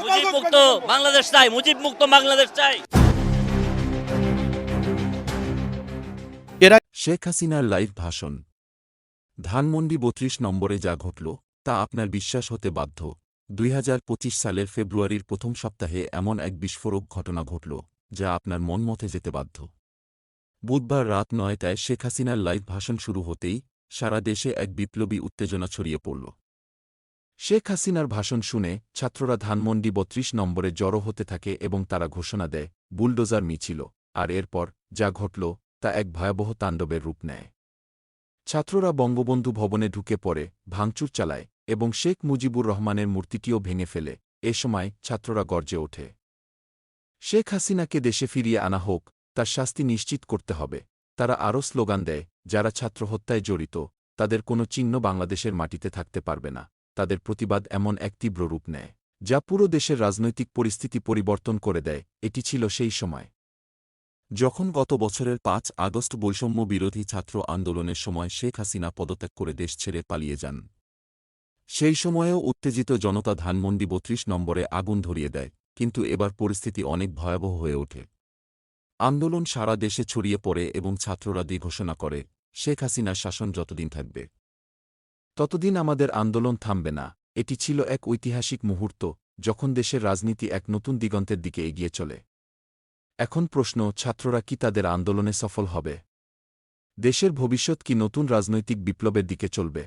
মুজিব মুক্ত বাংলাদেশ চাই, মুজিব মুক্ত বাংলাদেশ চাই। শেখ হাসিনার লাইভ ভাষণ। ধানমন্ডি ৩২ নম্বরে যা ঘটল তা আপনার বিশ্বাস হতে বাধ্য। ২০২৫ সালের ফেব্রুয়ারির প্রথম সপ্তাহে এমন এক বিস্ফোরক ঘটনা ঘটল যা আপনার মন মতে যেতে বাধ্য। বুধবার রাত ৯টায় শেখ হাসিনার লাইভ ভাষণ শুরু হতেই সারা দেশে এক বিপ্লবী উত্তেজনা ছড়িয়ে পড়ল। শেখ হাসিনার ভাষণ শুনে ছাত্ররা ধানমন্ডি ৩২ নম্বরে জড়ো হতে থাকে এবং তারা ঘোষণা দেয় বুলডোজার মিছিল। আর এরপর যা ঘটল তা এক ভয়াবহ তাণ্ডবের রূপ নেয়। ছাত্ররা বঙ্গবন্ধু ভবনে ঢুকে পড়ে, ভাঙচুর চালায় এবং শেখ মুজিবুর রহমানের মূর্তিটিও ভেঙে ফেলে। এ সময় ছাত্ররা গর্জে ওঠে, শেখ হাসিনাকে দেশে ফিরিয়ে আনা হোক, তার শাস্তি নিশ্চিত করতে হবে। তারা আরও স্লোগান দেয়, যারা ছাত্র হত্যায় জড়িত তাদের কোনো চিহ্ন বাংলাদেশের মাটিতে থাকতে পারবে না। তাদের প্রতিবাদ এমন এক তীব্র রূপ নেয় যা পুরো দেশের রাজনৈতিক পরিস্থিতি পরিবর্তন করে দেয়। এটি ছিল সেই সময় যখন গত বছরের ৫ আগস্ট বৈষম্য বিরোধী ছাত্র আন্দোলনের সময় শেখ হাসিনা পদত্যাগ করে দেশ ছেড়ে পালিয়ে যান। সেই সময়েও উত্তেজিত জনতা ধানমন্ডি ৩২ নম্বরে আগুন ধরিয়ে দেয়, কিন্তু এবার পরিস্থিতি অনেক ভয়াবহ হয়ে ওঠে। আন্দোলন সারা দেশে ছড়িয়ে পড়ে এবং ছাত্ররা ঘোষণা করে, শেখ হাসিনার শাসন যতদিন থাকবে ততদিন আমাদের আন্দোলন থামবে না। এটি ছিল এক ঐতিহাসিক মুহূর্ত যখন দেশের রাজনীতি এক নতুন দিগন্তের দিকে এগিয়ে চলে। এখন প্রশ্ন, ছাত্ররা কি তাদের আন্দোলনে সফল হবে? দেশের ভবিষ্যৎ কি নতুন রাজনৈতিক বিপ্লবের দিকে চলবে?